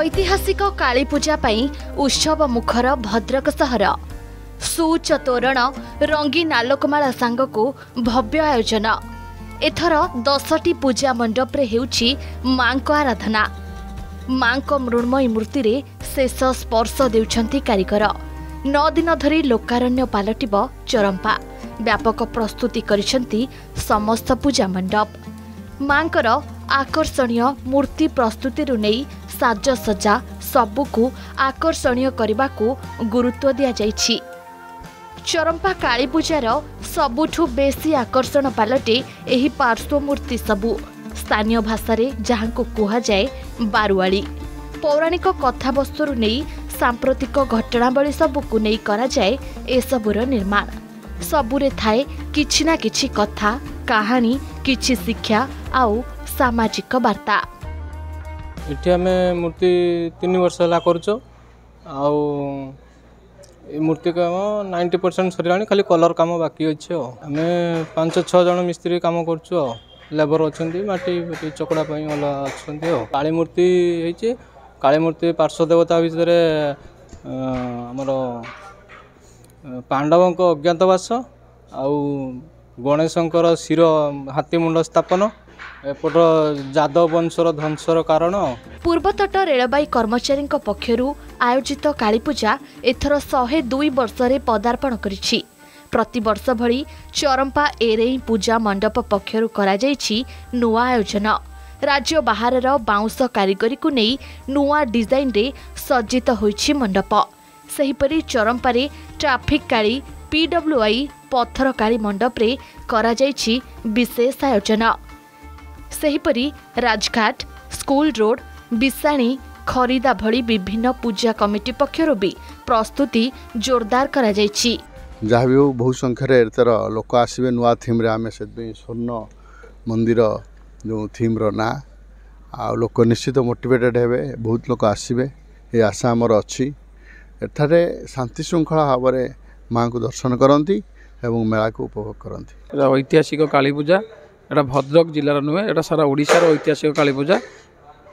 ऐतिहासिक कालीपूजा उत्सव मुखर भद्रक सहर सुउच्च तोरण रंगीन आलोकमाला सांगकु भव्य आयोजन एथर 10टी पूजा मंडप रे हेउछि मांको आराधना मांको मृण्मयी मूर्ति रे शेष स्पर्श देउछंती कारीगर 9 दिन धरी लोकारण्य पालटिब चरंपा व्यापक प्रस्तुति करिसंती समस्त पूजा मंडप मांकर आकर्षणीय मूर्ति प्रस्तुति रु नेई साजसज्जा सबुकु आकर्षणीय करबाकू गुरुत्व दिया जाइछि। चरंपा कालीपूजार सबुठु बेसी आकर्षण पालटे एही पार्श्व मूर्ति सबु स्थानीय भाषा जहां कुहा जाए बारुआली पौराणिक कथावस्तु नहीं सांप्रतिक घटनावली सबुकु नहीं करा जाए ए सबुर निर्माण सबुरे थाए किछि ना किछि कथा कहानी किछि शिक्षा आउ सामाजिक वार्ता। इठी आम मूर्ति 3 वर्ष है कर मूर्ति काम 90% सर खाली कलर काम बाकी अच्छे आम 5-6 जन मिस्त्री काम कर लेबर अच्छा माटी चकड़ा अच्छा काली मूर्ति काली मूर्ति पार्श्व देवता भितर आमर पांडवों अज्ञातवास आउ गणेशंकर शिर हाथी मुंड स्थापन एपट जादव वंशर ध्वंसर कारण। पूर्वतट रेलबाई कर्मचारी पक्षरु आयोजित कालीपूजा एथर 102 वर्ष रे पदार्पण करिछि। प्रति वर्ष भली चरंपा एरेई पूजा मंडप पक्षरु करा जाइछि नुआ आयोजन राज्य बाहरर बाउंस कारीगरी को नहीं नुआ डिजाइन रे सज्जित होइछि मंडप सेहिपरि चरंपा रे ट्रैफिक काली पीडब्ल्यूआई पत्थर काली मंडप रे करा जाइछि विशेष आयोजन सेहिपरि राजघाट स्कूल रोड बिसाणी खरीदा भली विभिन्न पूजा कमिटी पक्षरु भी प्रस्तुति जोरदार करा जाइछि। जहाँ भी बहुत संख्यार तर लोक आसवे नुआ थीम रे आमे से स्वर्ण मंदिर जो थीम रो ना आ लोक निश्चित मोटिवेटेड हेबे बहुत लोक आसवे ये आशा आमर अच्छी एठारे शांति श्रृंखला भाव में माँ को दर्शन करती एवं मेला को उपभोग करती। ऐतिहासिक कालीपूजा एटा भद्रक जिलार नुहे एटा सारा ओडिशार ऐतिहासिक कालीपूजा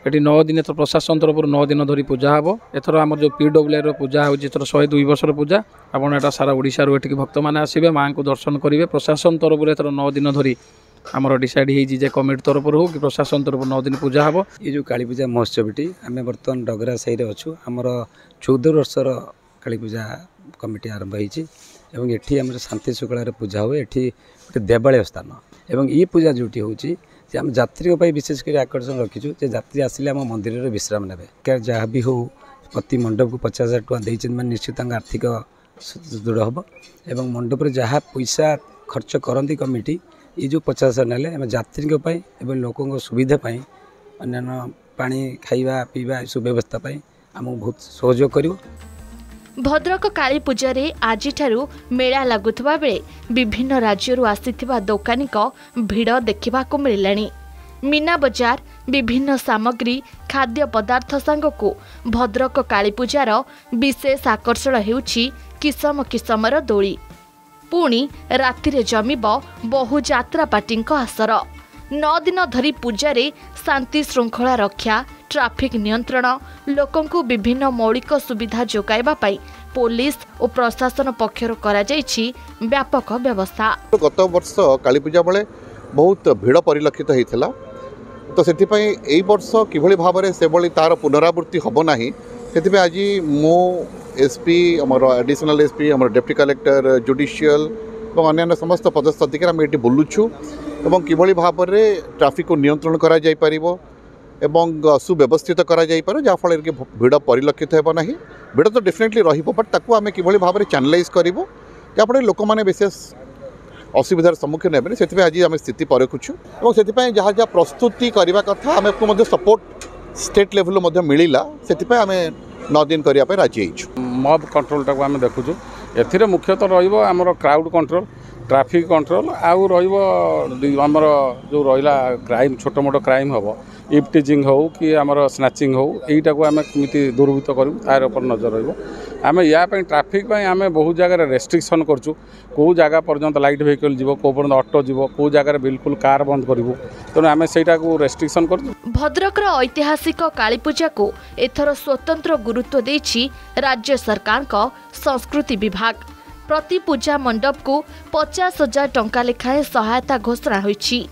ये 9 दिन तो प्रशासन तरफ 9 दिन धरी पूजा हम एथर आम जो पीडब्ल्यूआई पूजा हो 102 वर्षर पूजा आपड़ एटा सारा ओडिशा एठिक भक्त मैंने आसवे माँ को दर्शन करेंगे प्रशासन तरफ एथर 9 दिन धरी आमर डिसाइड हो कमिटी तरफ हो कि प्रशासन तरफ 9 दिन पूजा हम। ये जो कालीपूजा महोत्सवटी आम बर्तमान डगरा साई अच्छु आमर 14 वर्षर कालीपूजा कमिटी आरंभ होती एठी आम शांति शुक्ला पूजा हुए एठी गोटे देवालय स्थान एवं ये पूजा जोटी होची जे आम यात्री विशेषकर आकर्षण रखीचु जे यात्री आसिले आम मंदिर विश्राम ने जहाँ भी हो प्रति मंडप को 50,000 टका देते मैंने निश्चित आर्थिक सुदृढ़ हम एवं मंडप जहाँ पैसा खर्च करती कमिटी ये जो 50,000 नेले आम यात्री एवं लोकों सुविधापी अन्य पानी खाइबा पीवा सुव्यवस्था आमको बहुत सहयोग कर। भद्रक कालीपूजा रे आजिठारु मेला लागुथबा बेले विभिन्न राज्यरू आसीथिबा दोकानी को भीड़ देखा मिललानी मीना बजार विभिन्न सामग्री खाद्य पदार्थ सांगकु भद्रक कालीपूजार विशेष आकर्षण हेउछि किसम किसमर दोली पुणी रातिरे जमिब बहु यात्रा पार्टींक आसर 9 दिन धरी पूजारे शांति श्रृंखला रक्षा ट्रैफिक नियंत्रण लोकंकु विभिन्न मौलिक सुविधा जोगाइबा पाई पुलिस और प्रशासन पक्षर करा जाइछि व्यापक व्यवस्था। गत वर्ष कालीपूजा बेले बहुत भीड़ परिलक्षित होता तो से वर्ष किभली भाव में से तार पुनरावृत्ति हम ना से आज मो एसपी आमर एडिशनल एसपी आमर डेप्टी कलेक्टर जुडिशियल और अन्य समस्त पदस्थ अधिकारी आम ये बुलुछु एवं किभली भाव में ट्रैफिक को नियंत्रण करा जाय परिबो एवं सुव्यवस्थित करा जाय पारे जाफल कि भीड़ परिलक्षित हेबो नाही भीड़ तो डेफिनेटली रहिबो बट ताकू आमे किभली भाव में चैनलाइज करिवो जाफल लोक माने विशेष असुविधार सम्मुखीन हेबे सेतिपे आज आमे स्थिति परखुछु एवं सेतिपे जहाँ जहाँ प्रस्तुति करबा कथा आमे को मध्ये सपोर्ट स्टेट लेवल मध्ये मिलिला सेतिपे आमे 9 दिन करिया पे राजी हेछु। मॉब कंट्रोल टाको आमे देखुछु एथिरे मुख्यतः रहिबो हमर क्राउड कंट्रोल ट्रैफिक कंट्रोल आउ रमर जो रहा क्राइम छोट मोट क्राइम हम इफ्टिजिंग हो कि आमर स्नाचिंग हो यहीटा को आम केमी दूरभूत करूँ तार उपर नजर रही आम या ट्राफिक आम बहुत जगह रेस्ट्रिक्शन करूँ कौ जगह पर्यंत लाइट व्हीकल जीव कौ पर्यंत ऑटो जीव कौ जगह बिल्कुल कार बंद करूँ तेणु आम से रेस्ट्रिक्शन कर। भद्रकर ऐतिहासिक कालीपूजा को एथर स्वतंत्र गुरुत्व देछि राज्य सरकार का संस्कृति विभाग। प्रति पूजा मंडप को 50,000 टंका लेखाएं सहायता घोषणा होइछि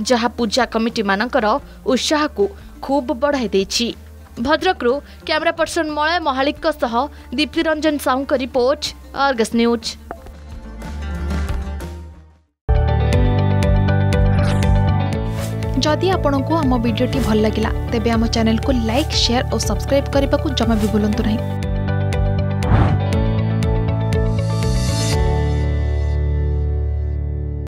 जहाँ पूजा कमिटी मानकर उत्साह को खूब बढ़ाई देछि। भद्रकरू कैमरा पर्सन मलय महालिक सह दीप्ति रंजन साहू का रिपोर्ट, आर्गस न्यूज। जदि आपंक आम भिडी भल लगा तेब आम चैनल को लाइक शेयर और सब्सक्राइब करने को जमा भी भूलु नहीं।